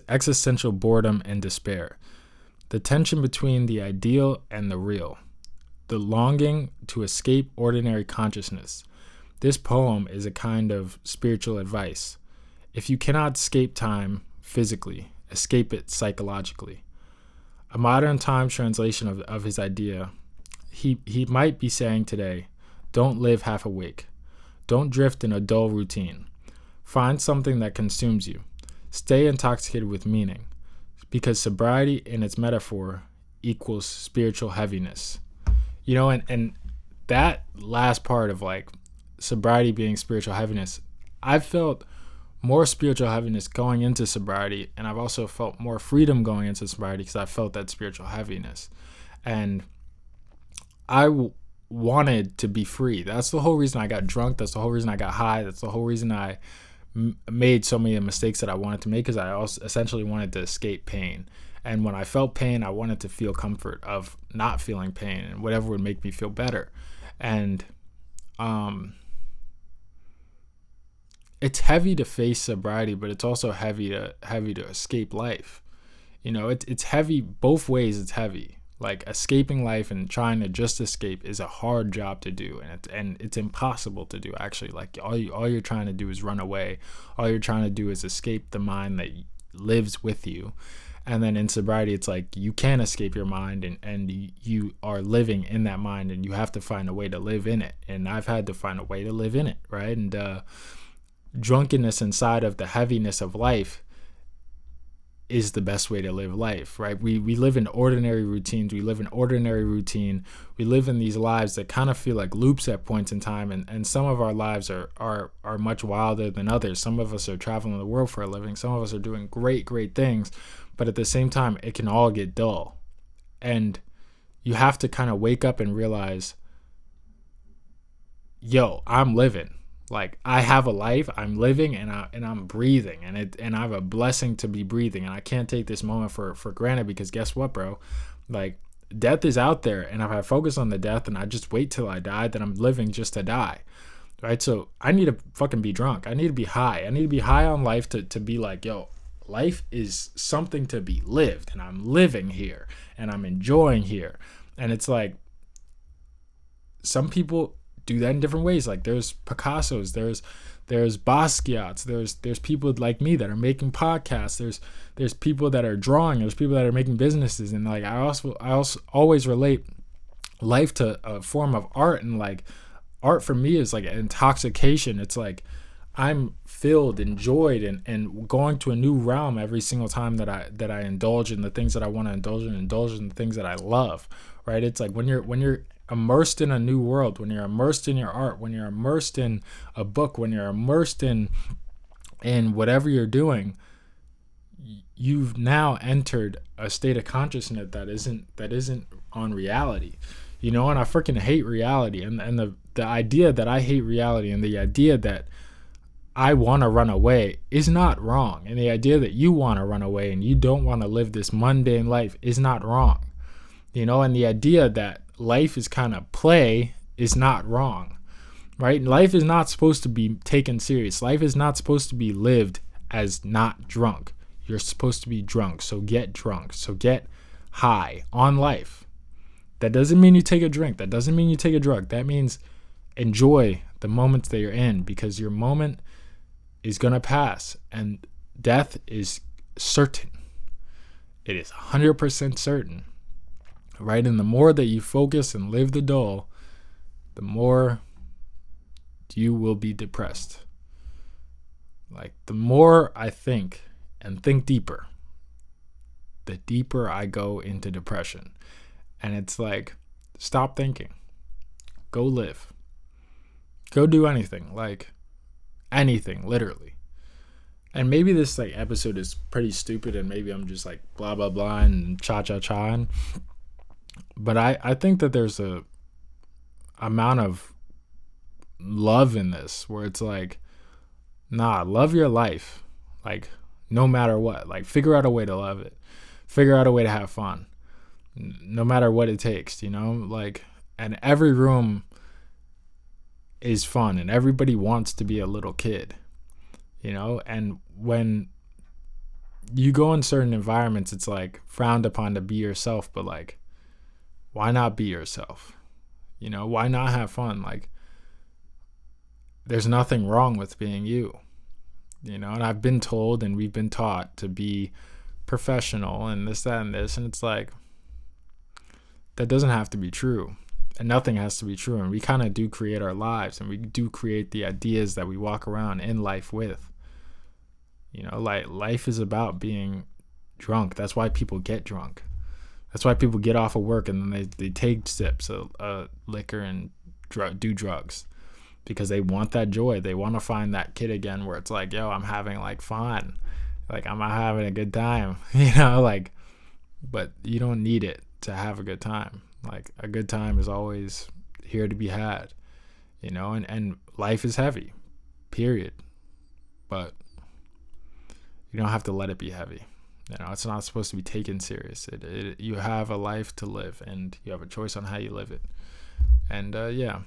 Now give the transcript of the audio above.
existential boredom and despair, the tension between the ideal and the real, the longing to escape ordinary consciousness. This poem is a kind of spiritual advice. If you cannot escape time physically, escape it psychologically. A modern Times translation of his idea, he might be saying today, don't live half awake. Don't drift in a dull routine. Find something that consumes you. Stay intoxicated with meaning, because sobriety in its metaphor equals spiritual heaviness. And that last part of like sobriety being spiritual heaviness, I've felt more spiritual heaviness going into sobriety, and I've also felt more freedom going into sobriety because I felt that spiritual heaviness. And I wanted to be free. That's the whole reason I got drunk. That's the whole reason I got high. That's the whole reason I made so many mistakes that I wanted to make, because I also essentially wanted to escape pain. And when I felt pain, I wanted to feel comfort of not feeling pain and whatever would make me feel better. And it's heavy to face sobriety, but it's also heavy to escape life. It's heavy both ways. It's heavy. Like escaping life and trying to just escape is a hard job to do, and it's impossible to do actually. Like all you're trying to do is run away. All you're trying to do is escape the mind that lives with you. And then in sobriety, it's like you can't escape your mind, and you are living in that mind, and you have to find a way to live in it. And I've had to find a way to live in it, right? And drunkenness inside of the heaviness of life is the best way to live life, right? We live in ordinary routines. We live in ordinary routine. We live in these lives that kind of feel like loops at points in time. And some of our lives are much wilder than others. Some of us are traveling the world for a living. Some of us are doing great things. But at the same time, it can all get dull. And you have to kind of wake up and realize, yo, I'm living. Like I have a life, I'm living, and I'm breathing, and I have a blessing to be breathing, and I can't take this moment for granted, because guess what, bro? Like death is out there, and if I focus on the death and I just wait till I die, then I'm living just to die, right? So I need to fucking be drunk. I need to be high. I need to be high on life to be like, yo, life is something to be lived, and I'm living here, and I'm enjoying here. And it's like some people do that in different ways. Like there's Picassos, there's Basquiat's, there's people like me that are making podcasts, there's people that are drawing, there's people that are making businesses. And like I also always relate life to a form of art, and like art for me is like an intoxication. It's like I'm filled, enjoyed, and going to a new realm every single time that I indulge in the things that I want to indulge in the things that I love, right? It's like when you're immersed in a new world, when you're immersed in your art, when you're immersed in a book, when you're immersed in whatever you're doing, you've now entered a state of consciousness that isn't on reality, and I freaking hate reality, and the idea that I hate reality, and the idea that I want to run away is not wrong, and the idea that you want to run away and you don't want to live this mundane life is not wrong, and the idea that life is kind of play is not wrong, right? Life is not supposed to be taken serious. Life is not supposed to be lived as not drunk. You're supposed to be drunk, so get drunk. So get high on life. That doesn't mean you take a drink. That doesn't mean you take a drug. That means enjoy the moments that you're in, because your moment is going to pass, and death is certain. It is 100% certain. Right? And the more that you focus and live the dull, the more you will be depressed. Like the more I think and think deeper, the deeper I go into depression. And it's like, stop thinking. Go live. Go do anything. Like anything, literally. And maybe this like episode is pretty stupid, and maybe I'm just like blah blah blah and cha-cha-cha. But I think that there's a amount of love in this where it's like, nah, love your life. Like no matter what, like figure out a way to love it. Figure out a way to have fun. No matter what it takes, like, and every room is fun, and everybody wants to be a little kid, and when you go in certain environments, it's like frowned upon to be yourself, but like, why not be yourself? You know, why not have fun? Like, there's nothing wrong with being you, you know. And I've been told and we've been taught to be professional and this, that, and this. And it's like, that doesn't have to be true. And nothing has to be true. And we kind of do create our lives, and we do create the ideas that we walk around in life with. You know, like, life is about being drunk. That's why people get drunk. That's why people get off of work and then they take sips of liquor and do drugs, because they want that joy. They want to find that kid again where it's like, yo, I'm having like fun. Like, I'm having a good time, you know, like, but you don't need it to have a good time. Like, a good time is always here to be had, you know, and life is heavy, period. But you don't have to let it be heavy. You know, it's not supposed to be taken serious. You have a life to live, and you have a choice on how you live it. And yeah,